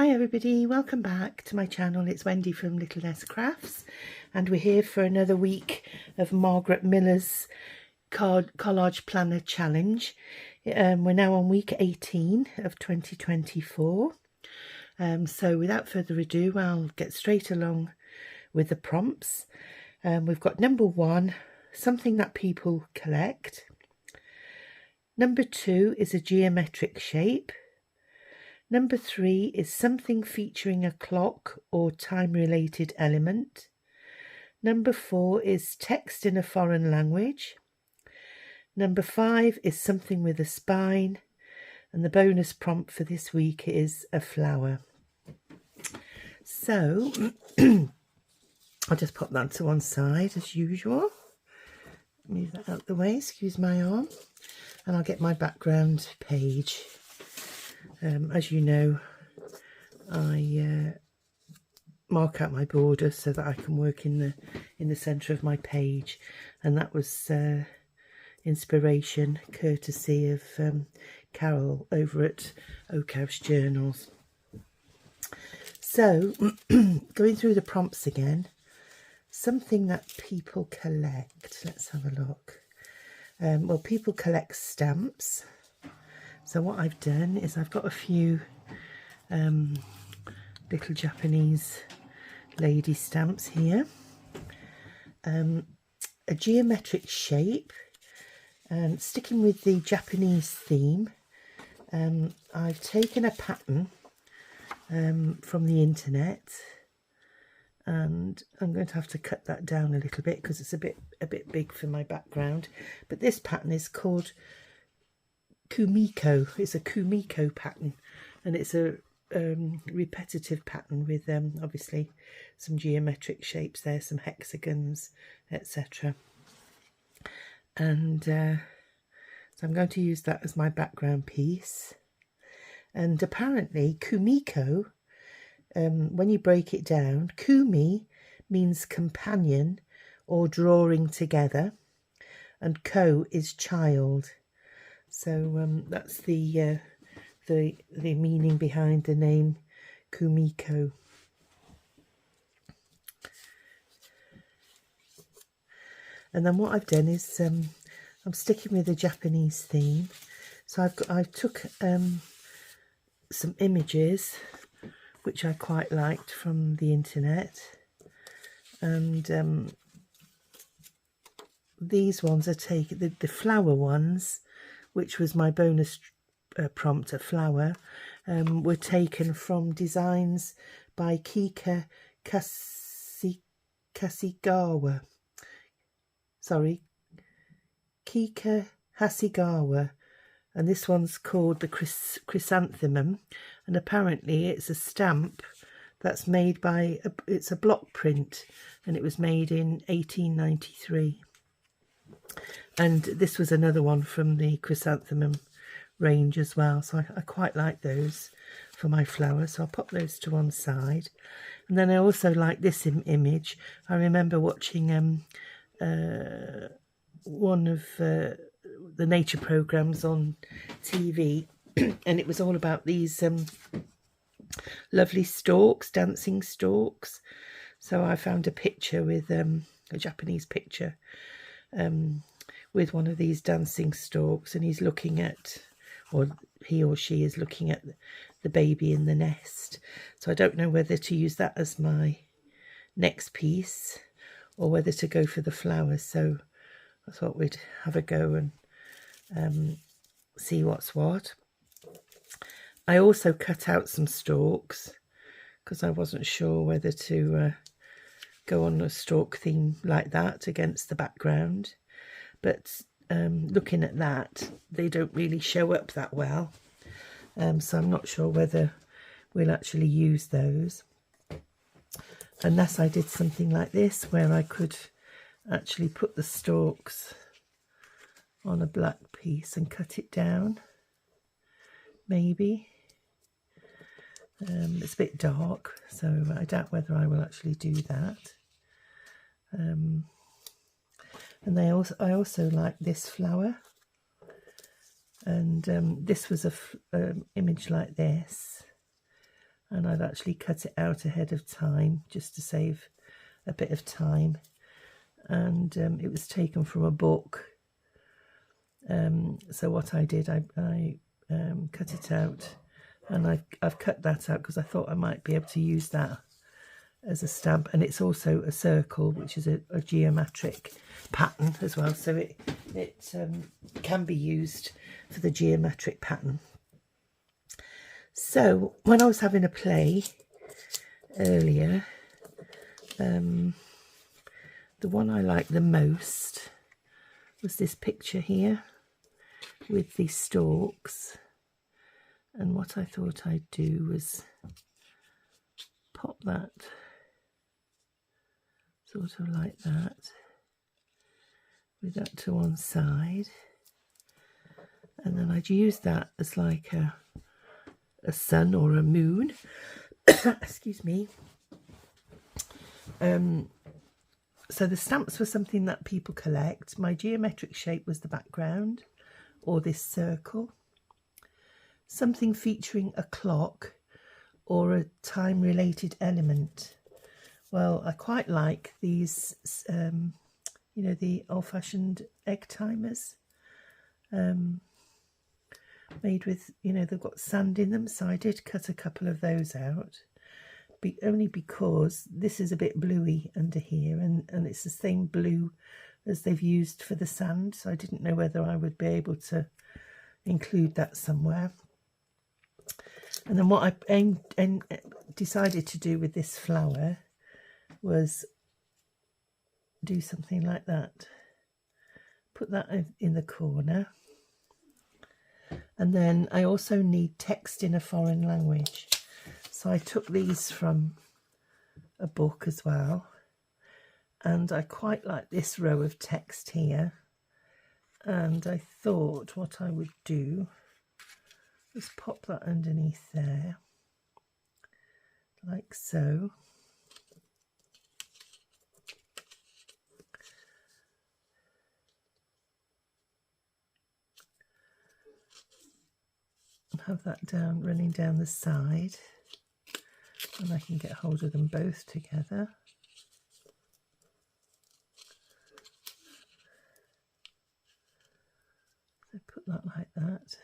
Hi everybody, welcome back to my channel. It's Wendy from Little Ness Crafts and we're here for another week of Margarete Millers Collage Planner Challenge. We're now on week 18 of 2024. So without further ado, I'll get straight along with the prompts. We've got number 1, something that people collect. Number 2 is a geometric shape. Number 3 is something featuring a clock or time-related element. Number 4 is text in a foreign language. Number 5 is something with a spine. And the bonus prompt for this week is a flower. So, I'll just pop that to one side as usual. Move that out the way, excuse my arm. And I'll get my background page. As you know, I mark out my border so that I can work in the centre of my page, and that was inspiration courtesy of Carol over at Oak House Journals. So, going through the prompts again, something that people collect. Let's have a look. Well, people collect stamps. So what I've done is I've got a few little Japanese lady stamps here. A geometric shape, and sticking with the Japanese theme, I've taken a pattern from the internet, and I'm going to have to cut that down a little bit because it's a bit big for my background. But this pattern is called Kumiko. It's a Kumiko pattern, and it's a repetitive pattern with obviously some geometric shapes there, some hexagons, etc. And so I'm going to use that as my background piece. And apparently Kumiko, when you break it down, Kumi means companion or drawing together, and ko is child. So that's the meaning behind the name Kumiko. And then what I've done is I'm sticking with the Japanese theme. So I took some images which I quite liked from the internet, and these ones are taken, the flower ones, which was my bonus prompt, a flower, were taken from designs by Kika Hasegawa. Kika Hasegawa. And this one's called the chrysanthemum, and apparently it's a stamp that's made by, it's a block print, and it was made in 1893. And this was another one from the chrysanthemum range as well, so I quite like those for my flowers, so I'll pop those to one side. And then I also like this image. I remember watching one of the nature programs on TV, and it was all about these lovely storks, dancing storks. So I found a picture with a Japanese picture with one of these dancing storks, and he's looking at, or he or she is looking at the baby in the nest. So I don't know whether to use that as my next piece or whether to go for the flowers. So I thought we'd have a go and see what's what. I also cut out some storks because I wasn't sure whether to go on a stork theme like that against the background. But looking at that, they don't really show up that well. So I'm not sure whether we'll actually use those. Unless I did something like this, where I could actually put the stalks on a black piece and cut it down. Maybe. It's a bit dark, so I doubt whether I will actually do that. And I also like this flower, and this was a image like this, and I'd actually cut it out ahead of time just to save a bit of time, and it was taken from a book. So what I did, I cut it out, and I've cut that out because I thought I might be able to use that as a stamp, and it's also a circle, which is a geometric pattern as well, so it can be used for the geometric pattern. So when I was having a play earlier, the one I liked the most was this picture here with the stalks, and what I thought I'd do was pop that sort of like that, with that to one side, and then I'd use that as like a sun or a moon. Excuse me. So the stamps were something that people collect. My geometric shape was the background, or this circle. Something featuring a clock or a time-related element. Well, I quite like these, you know, the old-fashioned egg timers. Made with, you know, they've got sand in them, so I did cut a couple of those out. Only because this is a bit bluey under here, and it's the same blue as they've used for the sand, so I didn't know whether I would be able to include that somewhere. And then what I decided to do with this flower was do something like that. Put that in the corner. And then I also need text in a foreign language. So I took these from a book as well, and I quite like this row of text here, and I thought what I would do was pop that underneath there, like so. And have that down, running down the side. And I can get hold of them both together. So put that like that,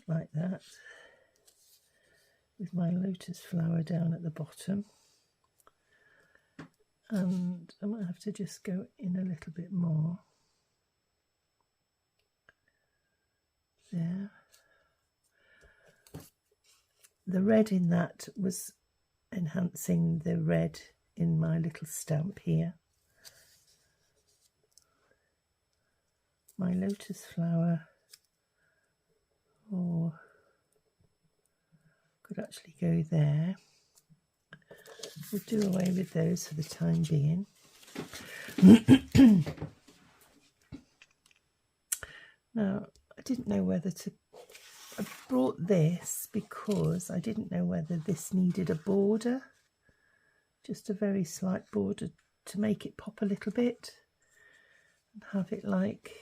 like that, with my lotus flower down at the bottom. And I might have to just go in a little bit more. There. The red in that was enhancing the red in my little stamp here. My lotus flower, or could actually go there. We'll do away with those for the time being. Now, I didn't know whether to... I brought this because I didn't know whether this needed a border, just a very slight border to make it pop a little bit, and have it like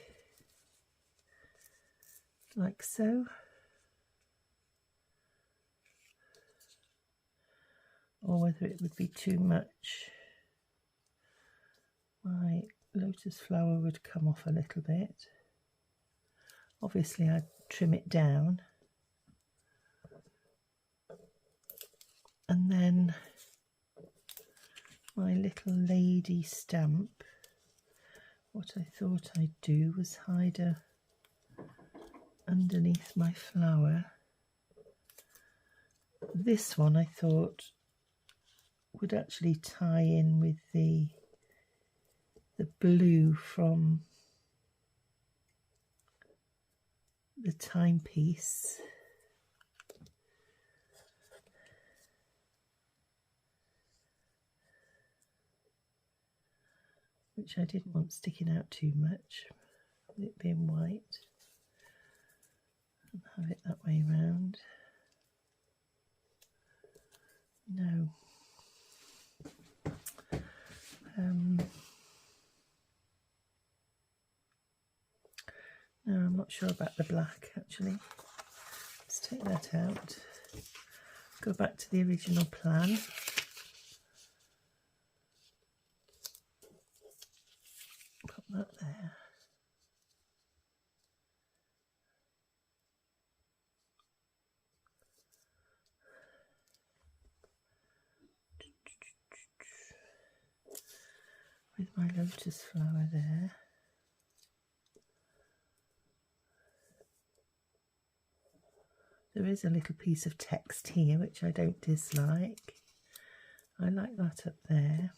so, or whether it would be too much. My lotus flower would come off a little bit. Obviously I'd trim it down, and then my little lady stamp, what I thought I'd do was hide her underneath my flower. This one I thought would actually tie in with the blue from the timepiece. Which I didn't want sticking out too much, with it being white. And have it that way round. No. No, I'm not sure about the black actually. Let's take that out. go back to the original plan. Put that there. With my lotus flower there. There is a little piece of text here which I don't dislike. I like that up there.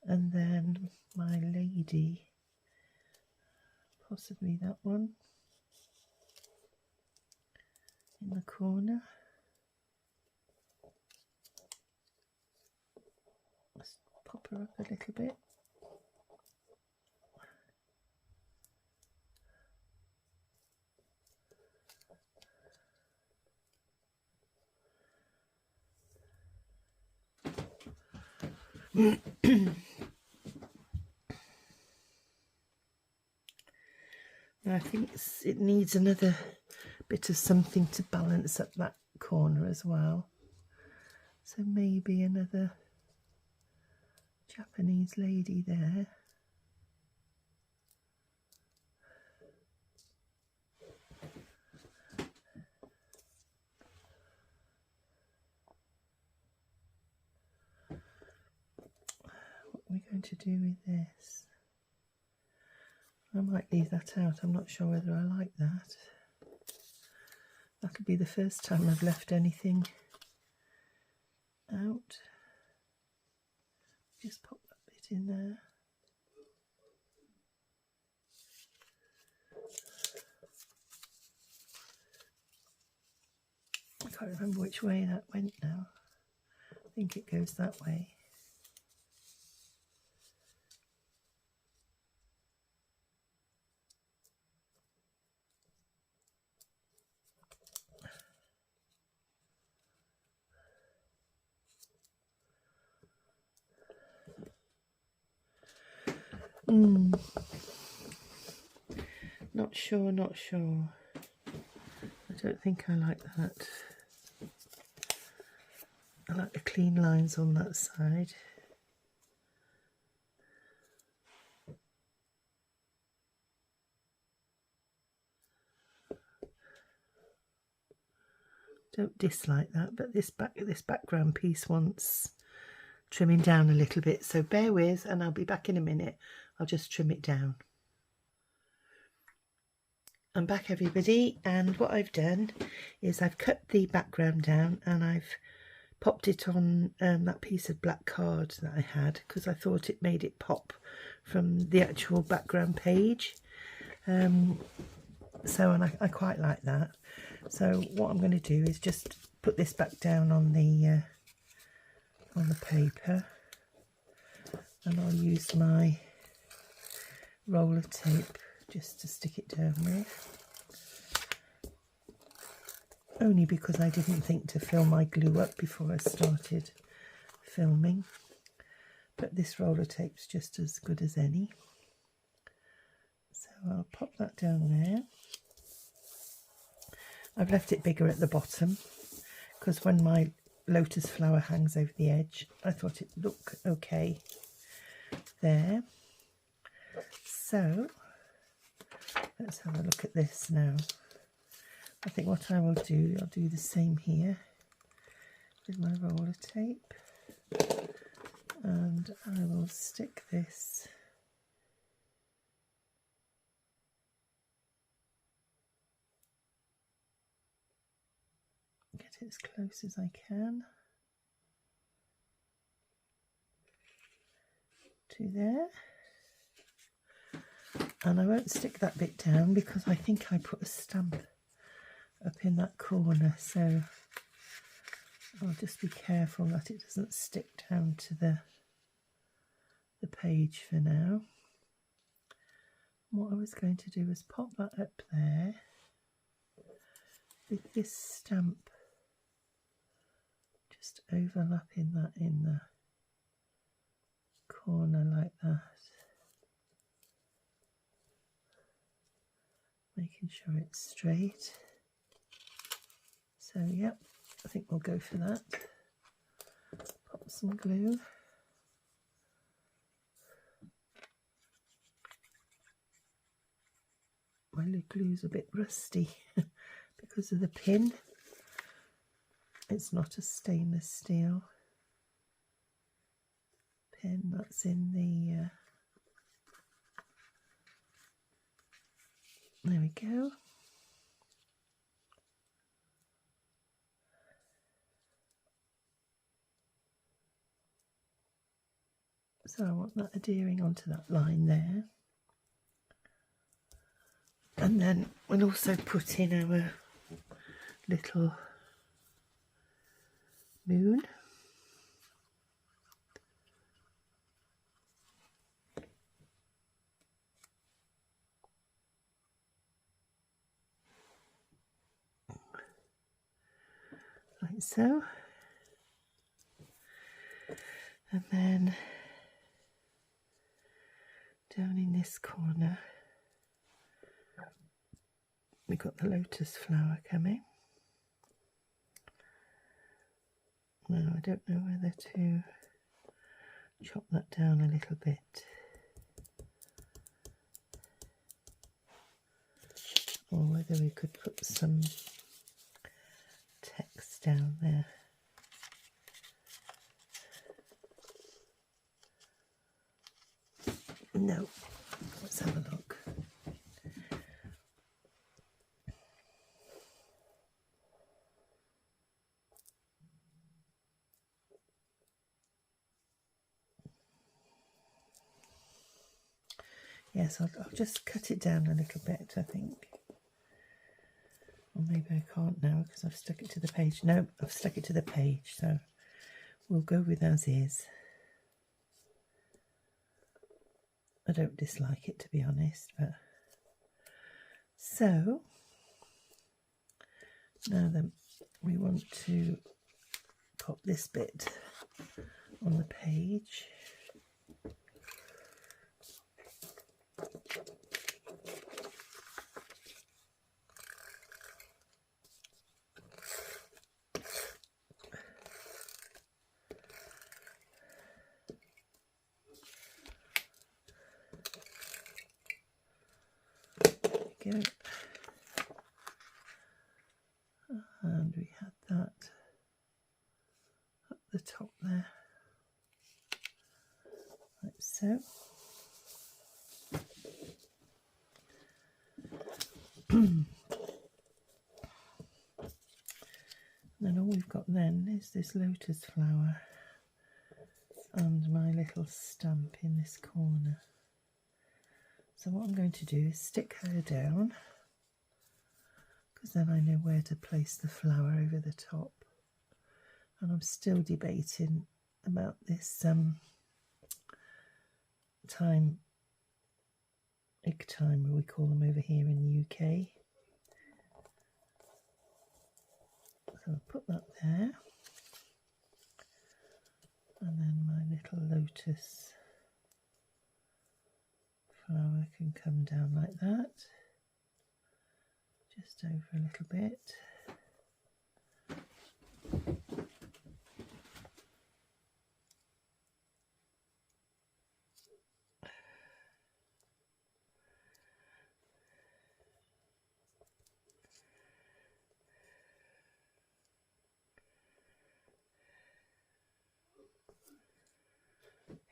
And then my lady, possibly that one, in the corner. Let's pop her up a little bit. I think it needs another bit of something to balance up that corner as well. So maybe another Japanese lady there. What are we going to do with this? I might leave that out. I'm not sure whether I like that. That'll be the first time I've left anything out. Just pop that bit in there. I can't remember which way that went now. I think it goes that way. Not sure, not sure. I don't think I like that. I like the clean lines on that side. Don't dislike that, but this background piece wants trimming down a little bit, so bear with, and I'll be back in a minute. I'll just trim it down. I'm back, everybody, and what I've done is I've cut the background down and I've popped it on that piece of black card that I had, because I thought it made it pop from the actual background page. And I quite like that. So what I'm going to do is just put this back down on the paper, and I'll use my roll of tape just to stick it down with. Only because I didn't think to fill my glue up before I started filming. But this roll of tape's just as good as any. So I'll pop that down there. I've left it bigger at the bottom because when my lotus flower hangs over the edge, I thought it'd look okay there. So let's have a look at this now. I think what I will do, I'll do the same here with my roll of tape, and I will stick this get it as close as I can to there. And I won't stick that bit down because I think I put a stamp up in that corner, so I'll just be careful that it doesn't stick down to the page for now. What I was going to do was pop that up there with this stamp just overlapping that in the corner like that, making sure it's straight. So yep, I think we'll go for that. Pop some glue. My glue's a bit rusty because of the pin. It's not a stainless steel pin, that's in the there we go. So I want that adhering onto that line there. And then we'll also put in our little moon. Like so. And then down in this corner we've got the lotus flower coming. Now I don't know whether to chop that down a little bit. Or whether we could put some text down there. No, let's have a look. Yes, I'll just cut it down a little bit, I think. Or maybe I can't now because I've stuck it to the page. No, I've stuck it to the page, so we'll go with as is. I don't dislike it, to be honest, but so now then we want to pop this bit on the page. Go. And we had that up the top there, like so. Then all we've got then is this lotus flower and my little stamp in this corner. So what I'm going to do is stick her down, because then I know where to place the flower over the top. And I'm still debating about this egg timer, we call them over here in the UK. So I'll put that there. And then my little lotus flower can come down like that, just over a little bit.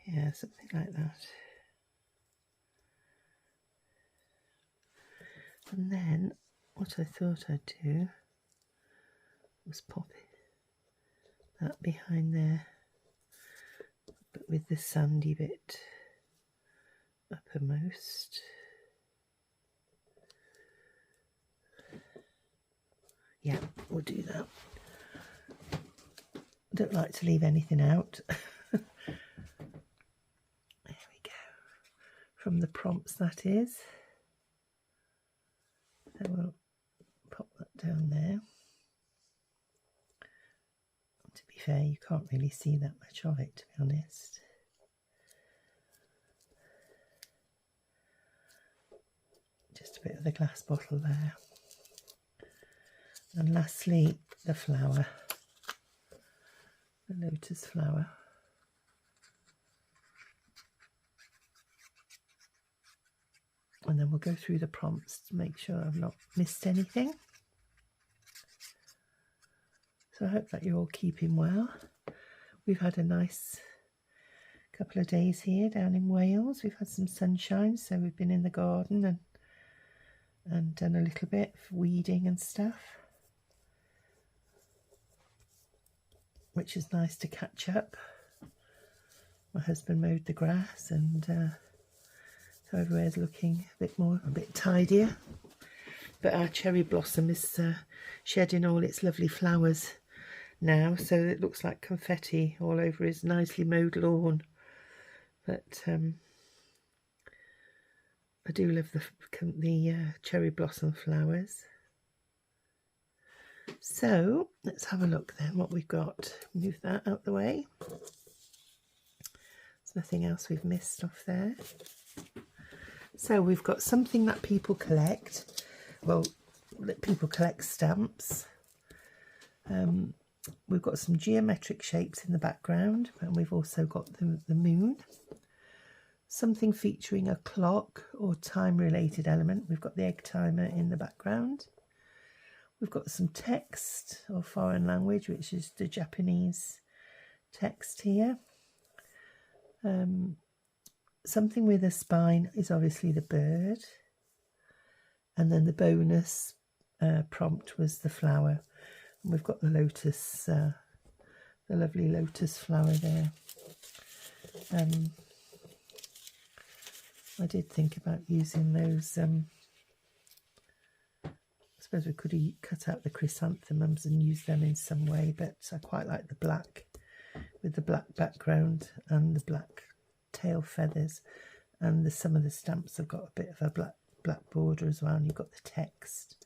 Yeah, something like that. And then what I thought I'd do was pop that behind there, but with the sandy bit uppermost. Yeah, we'll do that. I don't like to leave anything out. There we go. From the prompts, that is. So we'll pop that down there. To be fair, you can't really see that much of it, to be honest. Just bit of the glass bottle there. And lastly, the flower, the lotus flower. And then we'll go through the prompts to make sure I've not missed anything. So I hope that you're all keeping well. We've had a nice couple of days here down in Wales. We've had some sunshine, so we've been in the garden and done a little bit of weeding and stuff, which is nice to catch up. My husband mowed the grass, and so everywhere's looking a bit tidier. But our cherry blossom is shedding all its lovely flowers now, so it looks like confetti all over his nicely mowed lawn. But I do love the cherry blossom flowers. So let's have a look then what we've got. Move that out the way. There's nothing else we've missed off there. So we've got something that people collect. Well, people collect stamps. We've got some geometric shapes in the background, and we've also got the moon. Something featuring a clock or time-related element. We've got the egg timer in the background. We've got some text or foreign language, which is the Japanese text here. Something with a spine is obviously the bird. And then the bonus prompt was the flower. And we've got the lotus, the lovely lotus flower there. I did think about using those. I suppose we could have cut out the chrysanthemums and used them in some way, but I quite like the black with the black background and the black tail feathers. And some of the stamps have got a bit of a black border as well, and you've got the text.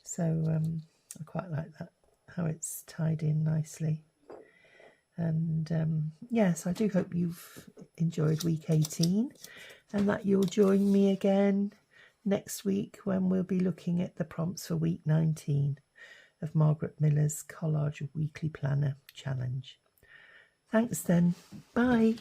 So I quite like that, how it's tied in nicely. And yes, I do hope you've enjoyed week 18 and that you'll join me again next week when we'll be looking at the prompts for week 19 of Margarete Millers' Collage Weekly Planner Challenge. Thanks then. Bye.